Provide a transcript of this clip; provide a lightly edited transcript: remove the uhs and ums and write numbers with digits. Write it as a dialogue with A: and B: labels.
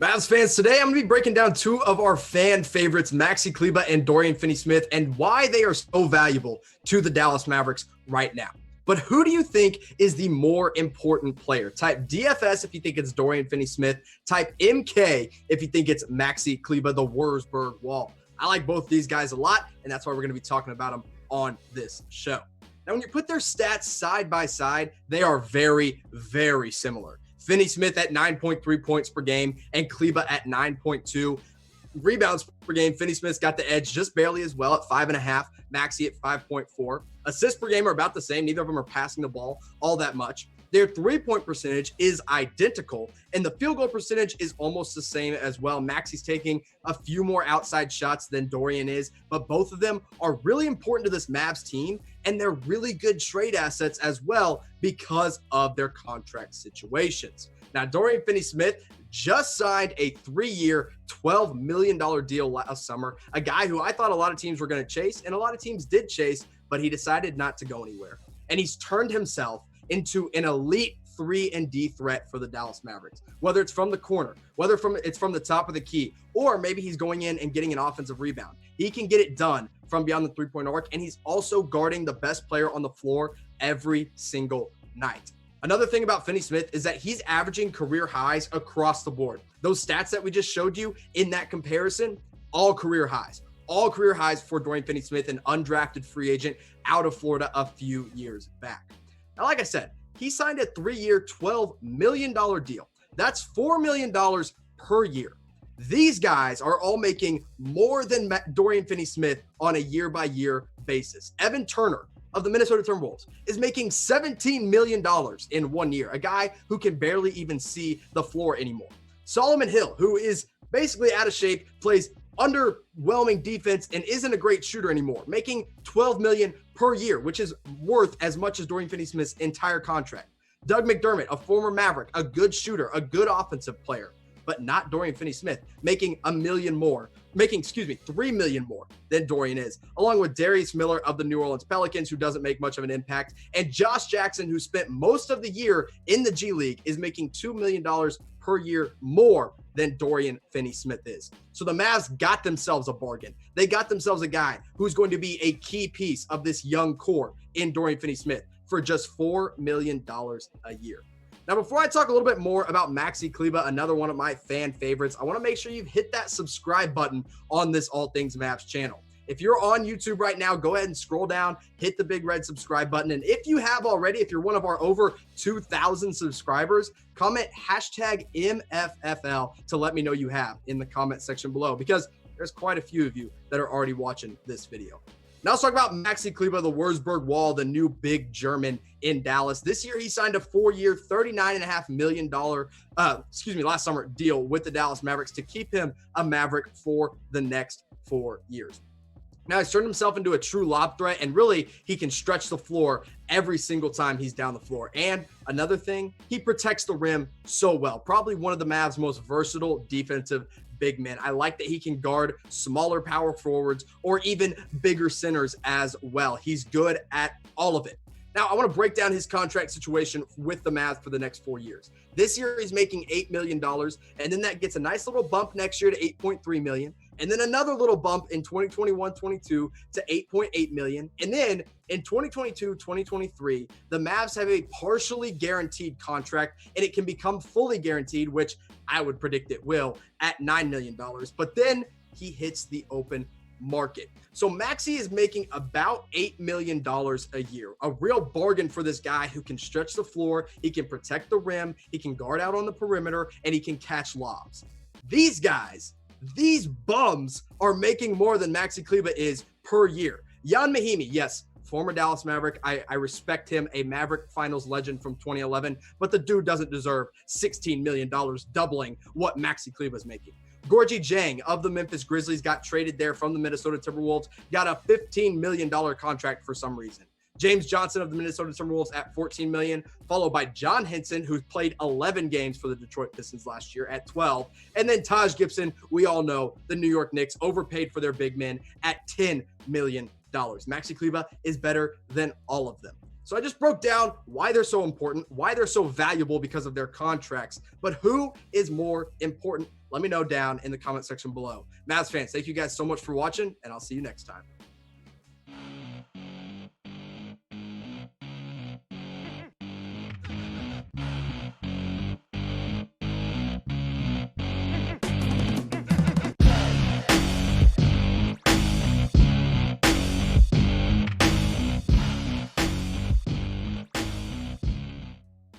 A: Mavs fans, today I'm going to be breaking down two of our fan favorites, Maxi Kleber and Dorian Finney-Smith, and why they are so valuable to the Dallas Mavericks right now. But who do you think is the more important player? Type DFS if you think it's Dorian Finney-Smith. Type MK if you think it's Maxi Kleber, the WURZBURG wall. I like both these guys a lot, and that's why we're going to be talking about them on this show. Now, when you put their stats side by side, they are very, very similar. Finney-Smith at 9.3 points per game and Kleber at 9.2. Rebounds per game, Finney-Smith's got the edge just barely as well at 5.5. Maxi at 5.4. Assists per game are about the same. Neither of them are passing the ball all that much. Their three-point percentage is identical, and the field goal percentage is almost the same as well. Maxi's taking a few more outside shots than Dorian is, but both of them are really important to this Mavs team, and they're really good trade assets as well because of their contract situations. Now, Dorian Finney-Smith just signed a 3-year, $12 million deal last summer, a guy who I thought a lot of teams were going to chase, and a lot of teams did chase, but he decided not to go anywhere. And he's turned himself into an elite 3-and-D threat for the Dallas Mavericks, whether it's from the corner, whether it's from the top of the key, or maybe he's going in and getting an offensive rebound. He can get it done from beyond the three-point arc, and he's also guarding the best player on the floor every single night. Another thing about Finney-Smith is that he's averaging career highs across the board. Those stats that we just showed you in that comparison, all career highs. All career highs for Dorian Finney-Smith, an undrafted free agent out of Florida a few years back. Now, like I said, he signed a 3-year, $12 million deal. That's $4 million per year. These guys are all making more than Dorian Finney-Smith on a year-by-year basis. Evan Turner of the Minnesota Timberwolves is making $17 million in 1 year, a guy who can barely even see the floor anymore. Solomon Hill, who is basically out of shape, plays underwhelming defense and isn't a great shooter anymore, making $12 million per year, which is worth as much as Dorian Finney-Smith's entire contract. Doug McDermott, a former Maverick, a good shooter, a good offensive player, but not Dorian Finney-Smith, making $3 million more than Dorian is, along with Darius Miller of the New Orleans Pelicans, who doesn't make much of an impact, and Josh Jackson, who spent most of the year in the G League, is making $2 million per year more than Dorian Finney-Smith is. So the Mavs got themselves a bargain. They got themselves a guy who's going to be a key piece of this young core in Dorian Finney-Smith for just $4 million a year. Now, before I talk a little bit more about Maxi Kleber, another one of my fan favorites, I want to make sure you've hit that subscribe button on this All Things Mavs channel. If you're on YouTube right now, go ahead and scroll down, hit the big red subscribe button. And if you have already, if you're one of our over 2,000 subscribers, comment hashtag MFFL to let me know you have in the comment section below, because there's quite a few of you that are already watching this video. Now let's talk about Maxi Kleber, the WURZBURG wall, the new big German in Dallas. This year, he signed a 4-year, $39.5 million, last summer deal with the Dallas Mavericks to keep him a Maverick for the next 4 years. Now he's turned himself into a true lob threat, and really, he can stretch the floor every single time he's down the floor. And another thing, he protects the rim so well. Probably one of the Mavs' most versatile defensive big men. I like that he can guard smaller power forwards or even bigger centers as well. He's good at all of it. Now, I want to break down his contract situation with the Mavs for the next 4 years. This year, he's making $8 million, and then that gets a nice little bump next year to $8.3 million, and then another little bump in 2021-22 to $8.8 million, and then in 2022-2023, the Mavs have a partially guaranteed contract, and it can become fully guaranteed, which I would predict it will, at $9 million, but then he hits the open market. So Maxi is making about $8 million a year, a real bargain for this guy who can stretch the floor, he can protect the rim, he can guard out on the perimeter, and he can catch lobs. These guys, these bums are making more than Maxi Kleber is per year. Jan Mahimi, yes, former Dallas Maverick. I respect him, a Maverick Finals legend from 2011, but the dude doesn't deserve $16 million, doubling what Maxi Kleber is making. Gorgie Jang of the Memphis Grizzlies got traded there from the Minnesota Timberwolves, got a $15 million contract for some reason. James Johnson of the Minnesota Timberwolves at $14 million, followed by John Henson, who played 11 games for the Detroit Pistons last year at 12. And then Taj Gibson, we all know the New York Knicks overpaid for their big men at $10 million. Maxi Kleber is better than all of them. So I just broke down why they're so important, why they're so valuable because of their contracts. But who is more important? Let me know down in the comment section below. Mavs fans, thank you guys so much for watching, and I'll see you next time.